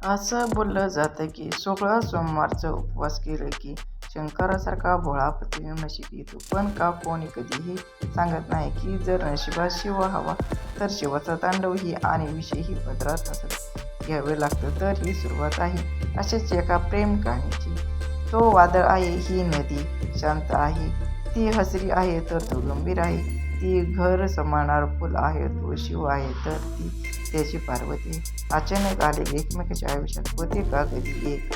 असं बोललं जातं की 16 सोमवारचा उपवास केलं की शंकरासारखा भोळापती नशीब येतो. पण का कोणी कधीही सांगत नाही की जर नशिबात शिव हवा तर शिवाचा तांडव ही आणि विषयही पदरात हसत घ्यावे लागतं. तर ही सुरुवात आहे अशाच एका प्रेम कहाणीची. तो वादळ आहे, ही नदी शांत आहे, ती हसरी आहे तर तो गंभीर आहे, ती घर समाणार फुल आहे, तो शिव आहे तर ती त्याची पार्वती. अचानक आले एकमेकाच्या आयुष्यात होते का कधी एक.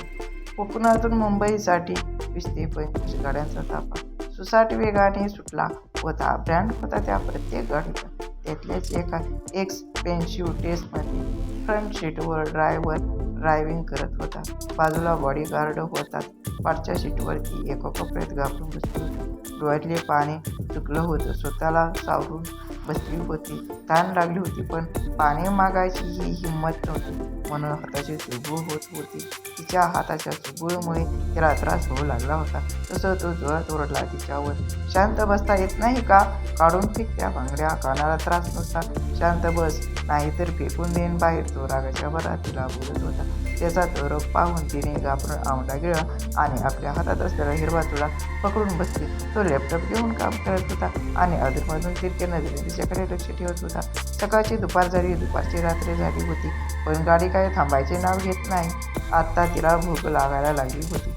कोकणातून मुंबईसाठी 20 ते 25 गाड्यांचा ताफा सुसाट वेगाने सुटला होता. ब्रँड होता त्या प्रत्येक गाडीचा. त्यातल्याच एका एक्सपेन्सिव्ह टेस्टमध्ये फ्रंट सीटवर ड्रायव्हर ड्रायव्हिंग करत होता. बाजूला बॉडीगार्ड होता. पाठच्या सीटवरती एका कोपऱ्यात घाबरून बसली होती. डोळ्यातले पाणी चुकलं होतं. स्वतःला सावरून बसली होती. तहान लागली होती, पण पाणी मागायची ही हिंमत नव्हती. म्हणून हाताची चुळबुळ होत होती. तिच्या हाताच्या चुळबुळीमुळे तिला त्रास होऊ लागला होता. तसं तो जोरात ओरडला तिच्यावर. शांत बसता येत नाही का? काढून फेक त्या बांगड्या, कानाला त्रास नुसता. शांत बस, नाहीतर फेकून देईन बाहेर. तो रागाच्या भरात तिला बोलत होता. त्याचा तो पाहून तिने घाबरून आवडा गिळला आणि आपल्या हातात असलेला हिरवा तुळा पकडून बसली. तो लॅपटॉप घेऊन काम करत होता आणि अधूनमधून तिरक्या नजरेने तिच्याकडे लक्ष ठेवत होता. सकाळची दुपार झाली, दुपारची रात्र झाली होती, पण गाडी काय थांबायचे नाव घेत नाही. आत्ता तिला भूक लागायला लागली होती,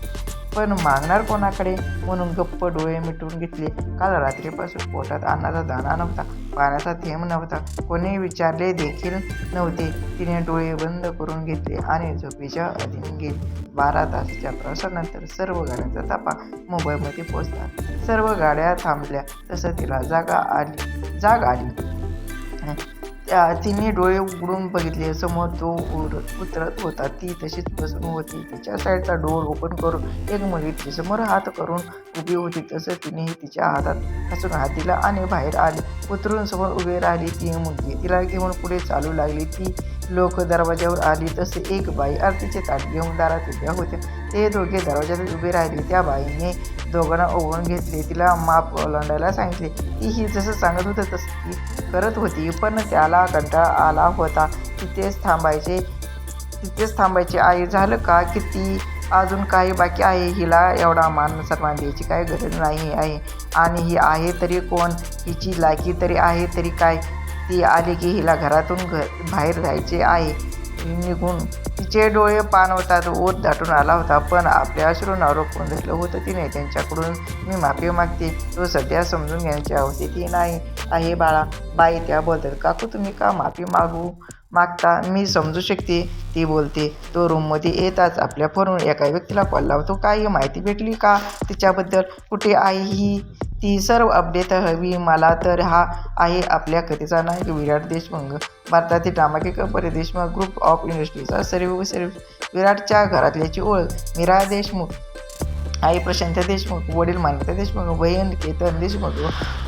पण मागणार कोणाकडे म्हणून गप्प डोळे मिटून घेतले. काल रात्रीपासून पोटात अन्नाचा दाणा नव्हता, पाण्याचा थेंब नव्हता, कोणी विचारले देखील नव्हते. तिने डोळे बंद करून घेतले आणि झोपेच्या अधीन गेली. 12 तासाच्या प्रवासानंतर सर्व गाड्यांचा ताफा मुंबईमध्ये पोहोचला. सर्व गाड्या थांबल्या. तसं तिला जाग आली. तिने डोळे उघडून बघितले. समोर तो उतरत होता. ती तशीच बसून होती. तिच्या साईडचा डोर ओपन करून एक मुलगी तिच्यासमोर हात करून उभी होती. तसं तिनेही तिच्या हातात हसून हात दिला आणि बाहेर आली. उतरून समोर उभी राहिली ती मुलगी. तिला घेऊन पुढे चालू लागली. ती लोक दरवाज्यावर आली तसे एक बाई आरतीचे ताट घेऊन दारात उभ्या होत्या. ते दोघे दरवाज्यात उभे राहिले. त्या बाईने दोघांना ओवाळून घेतले. तिला माप ओलांडायला सांगितले. तीही जसं सांगत होतं तसं ती करत होती, पण त्याला कंटाळा आला होता. तिथेच थांबायचे. आई झालं का? किती अजून काही बाकी आहे? हिला एवढा मान सन्मान द्यायची काही गरज नाही आहे. आणि ही आहे तरी कोण? हिची लायकी तरी आहे तरी काय? ती आली की हिला घरातून बाहेर जायचे आहे निघून. तिचे डोळे पाणवतात. ओठ दाटून आला होता, पण आपल्या अश्रूंना रोखून धरलं होतं तिने. त्यांच्याकडून मी माफी मागते. तो सध्या समजून घेण्याची अवस्थेत नाही आहे बाळा. बाई त्या बोलतात. काकू तुम्ही का माफी मागता? मी समजू शकते, ती बोलते. तो रूममध्ये येताच आपल्या फोनवर एका व्यक्तीला कॉल लावतो. काही माहिती भेटली का तिच्याबद्दल? कुठे आहे ही? ती सर्व अपडेट हवी मला. तर हा आहे आपल्या कथेचा नायक विराट देशमुख. भारतातील नामांकित कंपनी देशमुख ग्रुप ऑफ इंडस्ट्रीजचा सर्व विराटच्या घरातल्याची ओळख. मीरा देशमुख, आई प्रशांत देशमुख, वडील मान्यता देशमुख, बहीण केतन देशमुख,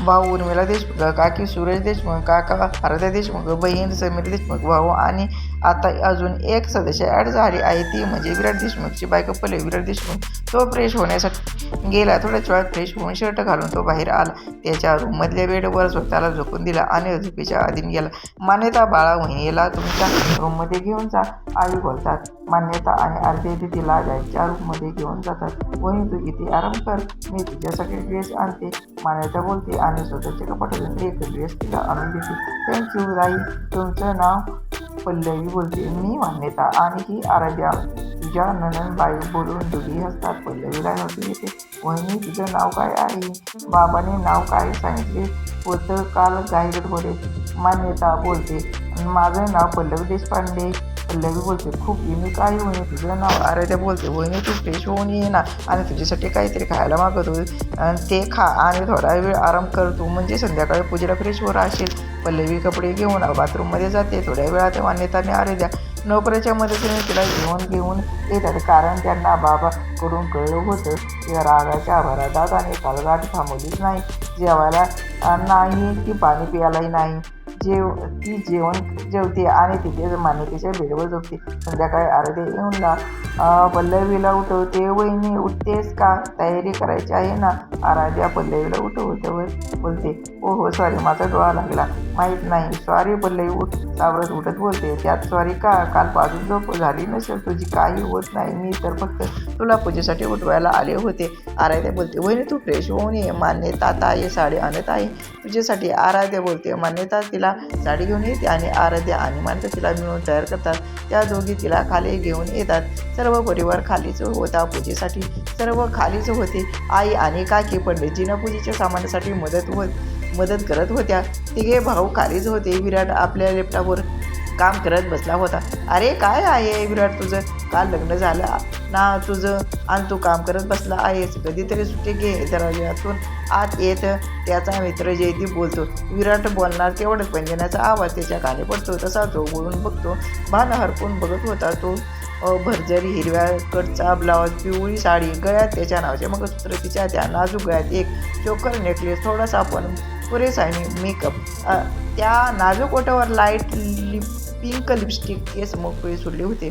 भाऊ उर्मिला देशमुख, काकी सूरज देशमुख, काका आराध्या देशमुख, बहीण समीर देशमुख, भाऊ आणि आता अजून एक सदस्य ॲड झाली आहे, ती म्हणजे विराट देशमुखची बायको पल्लवी. विराट देशमुख तो फ्रेश होण्यासाठी गेला. थोड्याच वेळात फ्रेश होऊन शर्ट घालून तो बाहेर आला. त्याच्या रूममधल्या बेडवर स्वतःला झोपून दिला आणि झोपेच्या अधीन गेला. मान्यता बाळा वहिनीला तुमच्या रूममध्ये घेऊन जा, आई बोलतात. मान्यता आणि आरती तिला त्यांच्या रूममध्ये घेऊन जातात. वहिनी तू इथे आराम कर, मी तुझ्यासाठी ड्रेस आणते, मान्यता बोलते आणि स्वतःच्या कपाटातून एक ड्रेस तिला आणून देते. थँक्यू राई. तुमचं नाव? पल्लवी बोलते. मी मान्यता आणि ही आराध्या, तुझ्या नणंदबाई बोलून दोघी हसतात. पल्लवीला हसू येते. वहिनी तुझं नाव काय आहे? बाबाने नाव काय सांगितले होतं काल घाईगडबडीत? मान्यता बोलते. माझं नाव पल्लवी देशपांडे. पल्लवी बोलते. खूप युनिक आहे वहिनी तुझं नाव. आराध्या बोलते. वहिनी तू फ्रेश होऊन ये ना, आणि तुझ्यासाठी काहीतरी खायला मागवतो, ते खा आणि थोडा वेळ आराम करतो, म्हणजे संध्याकाळी पूजेला फ्रेश हो राहशील. पल्लवी कपडे घेऊन बाथरूममध्ये जाते. थोड्या वेळात मान्यता आणि आराध्या नोकऱ्याच्या मदतीने तिला घेऊन येतात, कारण त्यांना बाबाकडून कळलं होतं की रागाच्या भरात आणि काल गाठ थांबवलीच नाही. जेवायला नाही की पाणी प्यायलाही नाही. ती जेवते आणि तिथे मान्यतेच्या बेडवर झोपते. संध्याकाळी आराध्या येऊन पल्लवीला उठवते. वहिनी उठतेस का? तयारी करायची आहे ना. आराध्या पल्लवीला उठवल्यावर बोलते, हो हो सॉरी, माझा डोळा लागला, माहीत नाही. सॉरी पल्लवी उठ सावरत उठत बोलते. त्यात सॉरी का? कालपासून झोप झाली नसेल तुझी, काही होत नाही, मी तर फक्त तुला पूजेसाठी उठवायला आले होते. आराध्या बोलते, वहिनी तू फ्रेश होऊन ये, मान्यता ताई साडी आणत आहे तुझ्यासाठी. आराध्या बोलते. मान्यता तिला साडी घेऊन येते आणि आराध्या आणि मान्यता तिला मिळून तयार करतात. त्या दोघी तिला खाली घेऊन येतात. सर्व परिवार खालीच होता पूजेसाठी, सर्व खालीच होते. आई आणि काकी पंडितजींना पूजेच्या सामानासाठी मदत करत होत्या. तिघे भाऊ खालीच होते. विराट आपल्या लॅपटॉपवर काम करत बसला होता. अरे काय आहे विराट, तुझं काल लग्न झालं ना तुझं आणि तू काम करत बसला आहेस, कधीतरी सुट्टी घे. दरवाज्यातून आत येत त्याचा मित्र जयदीप बोलतो. विराट बोलणार तेवढंच पंजण्याचा आवाज त्याच्या कानी पडतो. तसा तो बोलून बघतो. भान हरपून बघत होता तो. भरजरी हिरव्या कटचा ब्लाऊज, पिवळी साडी, गळ्यात त्याच्या नावाचे मंगळसूत्र, तिच्या त्या नाजूक गळ्यात एक चोकर नेकलेस, थोडासा पण पुरेसा मेकअप, त्या नाजूक ओठावर लाईट पिंक लिपस्टिक, केस मोकळे सुटले होते.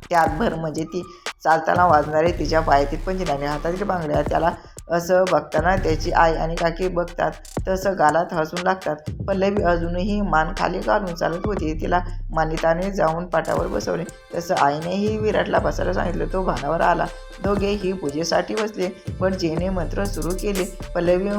त्यात भर म्हणजे ती चालताना वाजणारे तिच्या पायातील पंजन आणि हातातील बांगड्या. त्याला असं बघताना त्याची आई आणि काकी बघतात तसं गालात हसून लागतात. पल्लवी अजूनही मान खाली घालून चालत होती. तिला मान्यताने जाऊन पाटावर बसवले. तसं आईनेही विराटला बसायला सांगितलं. तो भानावर आला. दोघेही पूजेसाठी बसले. भटजीने मंत्र सुरू केले. पल्लवी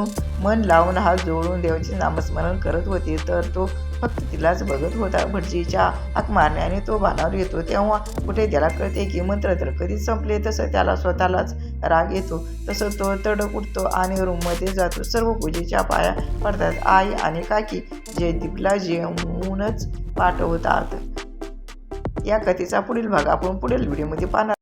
मन लावून हात जोडून देवाचे नामस्मरण करत होते, तर तो फक्त तिलाच बघत होता. भटजीच्या हाक मारण्याने तो भानावर येतो तेव्हा कुठे त्याला कळते की मंत्र तर कधीच संपले. तसं त्याला स्वतःलाच राग येतो. तसं तो तडक उठतो आणि रूममध्ये जातो. सर्व पूजेच्या पाया पडतात. आई आणि काकी जयदीपला जेवूनच पाठवतात. या कथेचा पुढील भाग आपण पुढील व्हिडिओमध्ये पाहणार.